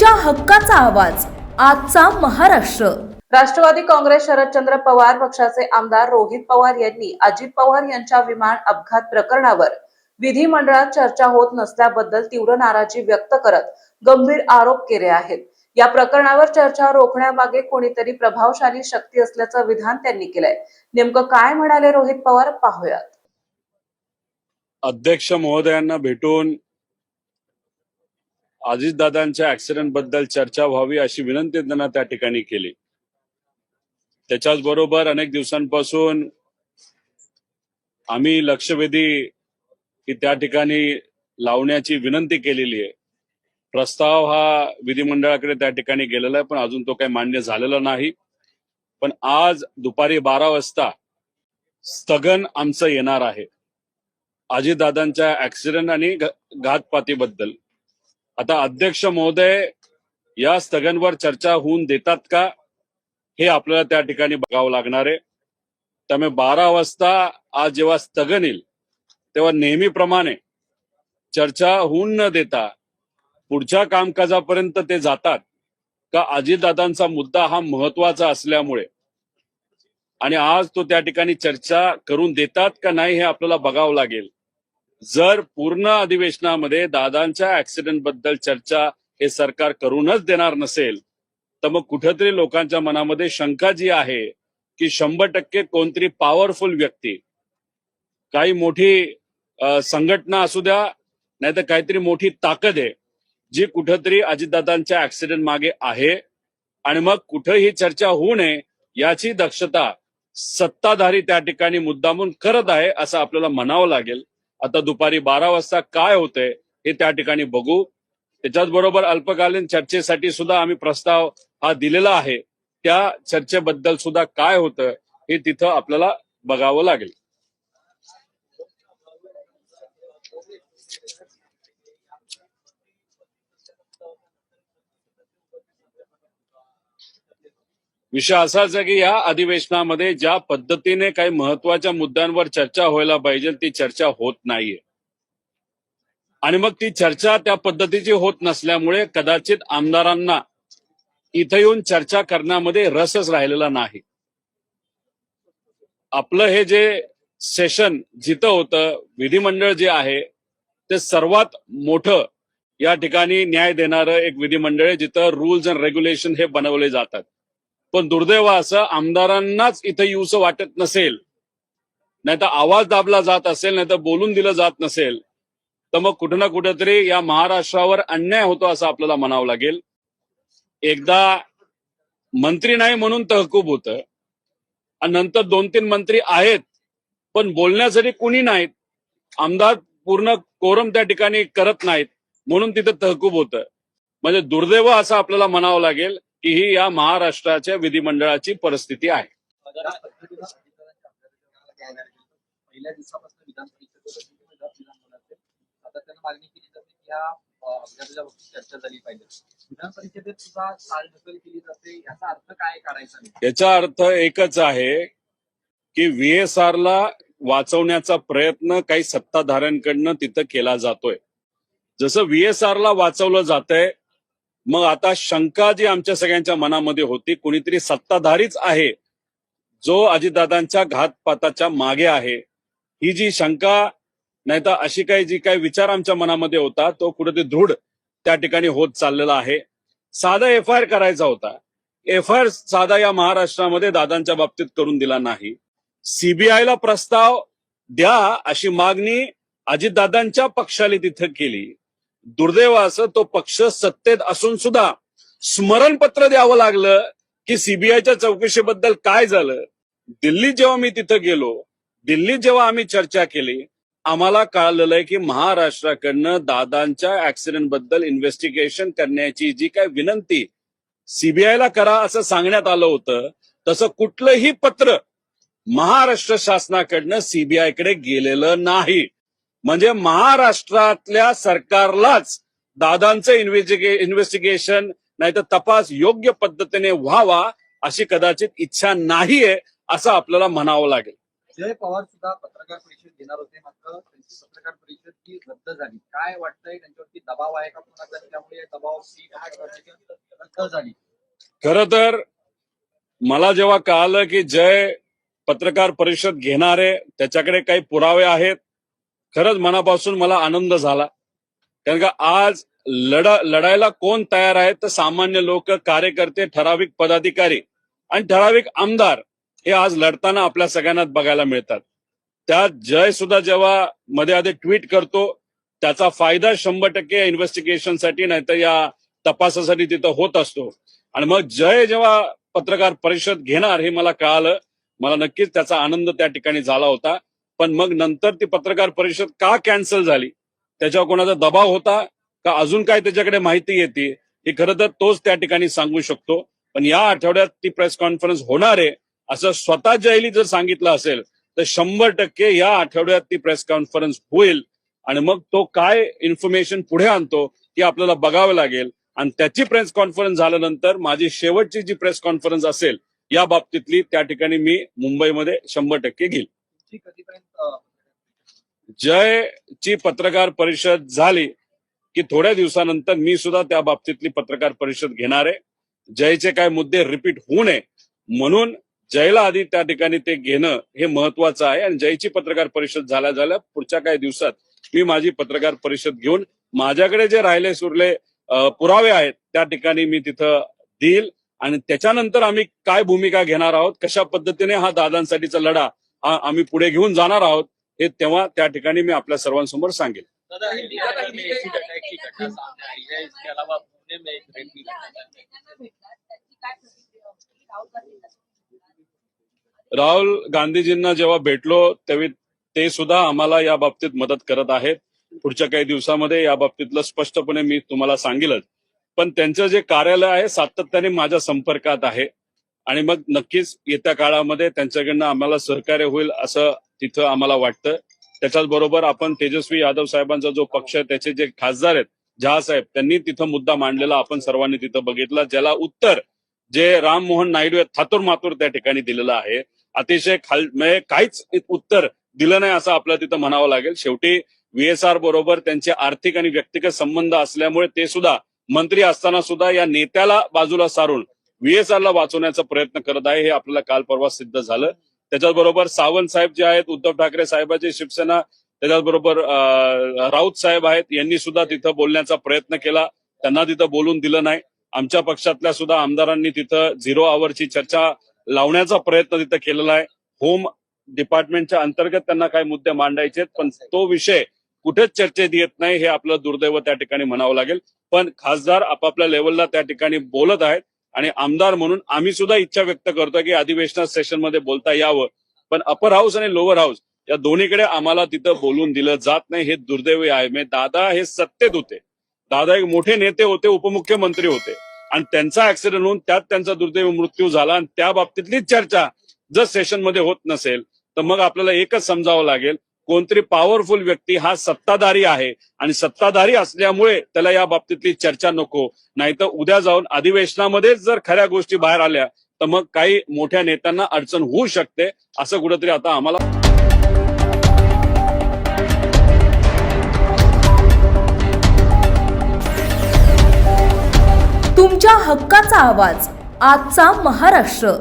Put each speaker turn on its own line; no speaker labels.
तुमच्या हक्काचा आवाज आजचा महाराष्ट्र।
राष्ट्रवादी काँग्रेस शरदचंद्र पवार पक्षाचे आमदार रोहित पवार यांनी अजित पवार यांच्या विमान अपघात प्रकरणावर विधिमंडळात चर्चा होत नसल्याबद्दल तीव्र नाराजी व्यक्त करत गंभीर आरोप केले आहेत। या प्रकरणावर चर्चा रोखण्यामागे कोणीतरी प्रभावशाली शक्ती असल्याचं विधान त्यांनी केलंय। नेमकं काय म्हणाले रोहित पवार पाहूयात।
अध्यक्ष महोदयांना भेटून अजितदादांच्या ऍक्सिडेंट बद्दल चर्चा व्हावी अशी विनंती त्यांना त्या ठिकाणी केली। त्याच्याच बरोबर अनेक दिवसांपासून आम्ही लक्षवेधी की त्या ठिकाणी लावण्याची विनंती केलेली आहे। प्रस्ताव हा विधिमंडळाकडे त्या ठिकाणी गेलेला आहे, पण अजून तो काही मान्य झालेला नाही। पण आज दुपारी 12 वाजता स्थगन आमचं येणार आहे अजितदादांच्या ऍक्सिडेंट आणि घातपातीबद्दल। आता अध्यक्ष महोदय या स्थगनवर चर्चा होऊन देतात का हे आपल्याला त्या ठिकाणी बघावं लागणार आहे। त्यामुळे 12 वाजता आज जेव्हा स्थगन येईल तेव्हा नेहमीप्रमाणे चर्चा होऊन न देता पुढच्या कामकाजापर्यंत ते जातात का अजितदादांचा मुद्दा हा महत्वाचा असल्यामुळे आणि आज तो त्या ठिकाणी चर्चा करून देतात का नाही हे आपल्याला बघावं लागेल। जर पूर्ण अधिवेशनामध्ये दादांच्या ऍक्सिडेंट बद्दल चर्चा हे सरकार करूनच देणार नसेल तर मग कुठेतरी लोकांच्या मनामध्ये शंका जी आहे की 100% कोणतरी पॉवरफुल व्यक्ती, काही मोठी संघटना असू द्या नाही तर काहीतरी मोठी ताकद आहे जी कुठेतरी अजितदादांच्या ऍक्सिडेंट मागे आहे आणि मग कुठेही चर्चा होऊ नये याची दक्षता सत्ताधारी त्या ठिकाणी मुद्दामून करत आहे असं आपल्याला म्हणावं लागेल। आता दुपारी 12 वाजता काय होतंय हे त्या ठिकाणी बघू। त्याच्याच बरोबर अल्पकालीन चर्चेसाठी सुद्धा आम्ही प्रस्ताव हा दिलेला आहे, त्या चर्चेबद्दल सुद्धा काय होतं हे तिथं आपल्याला बघावं लागेल। विषय असाच आहे की या अधिवेशनामध्ये ज्या पद्धतीने काही महत्वाच्या मुद्द्यांवर चर्चा व्हायला पाहिजे ती चर्चा होत नाहीये आणि मग ती चर्चा त्या पद्धतीची होत नसल्यामुळे कदाचित आमदारांना इथं येऊन चर्चा करण्यामध्ये रसच राहिलेला नाही। आपलं हे जे सेशन जिथं होतं विधिमंडळ जे आहे ते सर्वात मोठं या ठिकाणी न्याय देणारं एक विधिमंडळ आहे जिथं रूल्स अँड रेग्युलेशन हे बनवले जातात। पण दुर्दैव असं आमदारांनाच इथं येऊसं वाटत नसेल, नाही तर आवाज दाबला जात असेल, नाही तर बोलून दिलं जात नसेल तर मग कुठं ना कुठेतरी या महाराष्ट्रावर अन्याय होतो असं आपल्याला म्हणावं लागेल। एकदा मंत्री नाही म्हणून तहकूब होतं आणि नंतर 2-3 मंत्री आहेत पण बोलण्यासाठी कुणी नाहीत, आमदार पूर्ण कोरम त्या ठिकाणी करत नाहीत म्हणून तिथं तहकूब होतं। म्हणजे दुर्दैव असं आपल्याला म्हणावं लागेल की ही या महाराष्ट्राच्या विधिमंडळाची परिस्थिती आहे।
पहिल्या दिवसापासून विधान आता त्यांना मागणी केली जाते की या अपघाताच्या बाबतीत चर्चा झाली पाहिजे। विधान परिषदेत सुद्धा चालढकल केली जाते, याचा अर्थ काय काढायचा?
याचा अर्थ एकच आहे की VSR ला वाचवण्याचा प्रयत्न काही सत्ताधाऱ्यांकडनं तिथं केला जातोय। जसं VSR ला वाचवलं जातंय मग आता शंका जी आमच्या सगळ्यांच्या मनामध्ये होती कुणीतरी सत्ताधारीच आहे जो अजितदादांच्या घातपाताच्या मागे आहे, ही जी शंका नाही तर अशी जी काही विचार आमच्या मनामध्ये होता तो कुठेतरी दृढ त्या ठिकाणी होत चाललेला आहे। साधा FIR करायचा होता, FIR साधा या महाराष्ट्रामध्ये दादांच्या बाबतीत करून दिला नाही। CBI ला प्रस्ताव द्या अशी मागणी अजितदादांच्या पक्षाने तिथं केली। दुर्दैव असं तो पक्ष सत्तेत असून सुद्धा स्मरणपत्र द्यावं लागलं की CBIच्या चौकशीबद्दल काय झालं। दिल्लीत जेव्हा मी तिथं गेलो, दिल्लीत जेव्हा आम्ही चर्चा केली, आम्हाला कळलेलं आहे की महाराष्ट्राकडनं दादांच्या ऍक्सिडेंट बद्दल इन्व्हेस्टिगेशन करण्याची जी काय विनंती CBI ला करा असं सांगण्यात आलं होतं, तसं कुठलंही पत्र महाराष्ट्र शासनाकडनं CBI कडे गेलेलं नाही। म्हणजे महाराष्ट्रातल्या सरकारलाच दादांचं इन्व्हेस्टिगेशन नाही तर तपास योग्य पद्धतीने व्हावा अशी कदाचित इच्छा नाहीये असं आपल्याला म्हणावं लागेल।
जय पवार सुद्धा पत्रकार परिषद घेणार होते, मात्र त्यांची पत्रकार परिषद ही रद्द झाली. काय वाटतंय, त्यांच्यावरती दबाव आहे का कोणाचा, त्यामुळे दबाव रद्द झाली?
खरं तर मला जेव्हा कळालं की जय पत्रकार परिषद घेणार आहे, त्याच्याकडे काही पुरावे आहेत, खरंच मनापासून मला आनंद झाला. कारण का आज लढायला कोण तयार आहे, तर सामान्य लोक, कार्यकर्ते, ठराविक पदाधिकारी आणि ठराविक आमदार हे आज लढताना आपल्या सगळ्यांना बघायला मिळतात. त्यात जय सुद्धा जेव्हा मध्ये आधी ट्विट करतो, त्याचा फायदा 100% या इन्व्हेस्टिगेशनसाठी नाहीतर या तपासासाठी तिथं होत असतो. आणि मग जय जेव्हा पत्रकार परिषद घेणार हे मला कळालं, मला नक्कीच त्याचा आनंद त्या ठिकाणी झाला होता. पण मग नंतर ती पत्रकार परिषद का कॅन्सल झाली, त्याच्यावर कोणाचा दबाव होता का अजून काय त्याच्याकडे माहिती येते, हे खरं तर तोच त्या ठिकाणी सांगू शकतो. पण या आठवड्यात ती प्रेस कॉन्फरन्स होणार आहे असं स्वतः जयली जर सांगितलं असेल तर 100% या आठवड्यात ती प्रेस कॉन्फरन्स होईल. आणि मग तो काय इन्फॉर्मेशन पुढे आणतो ती आपल्याला बघावं लागेल. आणि त्याची प्रेस कॉन्फरन्स झाल्यानंतर माझी शेवटची जी प्रेस कॉन्फरन्स असेल या बाबतीतली त्या ठिकाणी मी मुंबईमध्ये 100% घेईल.
तुमची कधीपर्यंत
जयची पत्रकार परिषद झाली की थोड्या दिवसानंतर मी सुद्धा त्या बाबतीतली पत्रकार परिषद घेणार आहे. जयचे काय मुद्दे रिपीट होऊ नये म्हणून जयला आधी त्या ठिकाणी ते घेणं हे महत्वाचं आहे. आणि जयची पत्रकार परिषद झाल्या पुढच्या काही दिवसात मी माझी पत्रकार परिषद घेऊन माझ्याकडे जे राहिले सुरले पुरावे आहेत त्या ठिकाणी मी तिथं देईल. आणि त्याच्यानंतर आम्ही काय भूमिका घेणार आहोत, कशा पद्धतीने हा दादांसाठीचा लढा आम्ही पुढे घेऊन जाणार आहोत, हे तेव्हा त्या ठिकाणी मी आपल्या सर्वांसमोर सांगेल. राहुल गांधीजींना जेव्हा भेटलो तेव्हा ते सुद्धा आम्हाला या बाबतीत मदत करत आहेत. पुढच्या काही दिवसामध्ये या बाबतीतलं स्पष्टपणे मी तुम्हाला सांगेलच. पण त्यांचं जे कार्यालय आहे सातत्याने माझ्या संपर्कात आहे आणि मग नक्कीच येत्या काळामध्ये त्यांच्याकडनं आम्हाला सहकार्य होईल असं तिथं आम्हाला वाटतं. त्याच्याच बरोबर आपण तेजस्वी यादव साहेबांचा जो पक्ष आहे त्याचे जे खासदार आहेत जहा साहेब, त्यांनी तिथं मुद्दा मांडलेला आपण सर्वांनी तिथं बघितला, ज्याला उत्तर जे राममोहन नायडू आहेत थातूर मातूर त्या ठिकाणी दिलेलं आहे. अतिशय म्हणजे काहीच उत्तर दिलं नाही असं आपल्याला तिथं म्हणावं लागेल. शेवटी VSR बरोबर त्यांचे आर्थिक आणि व्यक्तिगत संबंध असल्यामुळे ते सुद्धा मंत्री असताना सुद्धा या नेत्याला बाजूला सारून VSR ला वाचवण्याचा प्रयत्न करत आहे, हे आपल्याला काल परवा सिद्ध झालं. त्याच्याचबरोबर सावंत साहेब जे आहेत, उद्धव ठाकरे साहेबांची शिवसेना, त्याच्याचबरोबर राऊत साहेब आहेत, यांनी सुद्धा तिथं बोलण्याचा प्रयत्न केला, त्यांना तिथं बोलून दिलं नाही. आमच्या पक्षातल्या सुद्धा आमदारांनी तिथं 0 आवरची चर्चा लावण्याचा प्रयत्न तिथं केलेला आहे. होम डिपार्टमेंटच्या अंतर्गत त्यांना काही मुद्दे मांडायचे पण तो विषय कुठेच चर्चेत येत नाही, हे आपलं दुर्दैव त्या ठिकाणी म्हणावं लागेल. पण खासदार आपापल्या लेवलला त्या ठिकाणी बोलत आहेत आणि आमदार म्हणून आम्ही सुद्धा इच्छा व्यक्त करतोय की अधिवेशनात सेशनमध्ये बोलता यावं. पण अपर हाऊस आणि लोअर हाऊस या दोन्हीकडे आम्हाला तिथं बोलून दिलं जात नाही, हे दुर्दैवी आहे. म्हणजे दादा हे सत्तेत होते, दादा एक मोठे नेते होते, उपमुख्यमंत्री होते आणि त्यांचा ऍक्सिडेंट होऊन त्यात त्यांचा दुर्दैवी मृत्यू झाला. आणि त्या बाबतीतलीच चर्चा जर सेशनमध्ये होत नसेल तर मग आपल्याला एकच समजावं लागेल, कोणतरी पॉवरफुल व्यक्ती हा सत्ताधारी आहे आणि सत्ताधारी असल्यामुळे त्याला या बाबतीतली चर्चा नको. नाहीतर उद्या जाऊन अधिवेशनामध्येच जर खऱ्या गोष्टी बाहेर आल्या तर मग काही मोठ्या नेत्यांना अडचण होऊ शकते. असं कुठेतरी आता आम्हाला
तुमच्या हक्काचा आवाज आजचा महाराष्ट्र.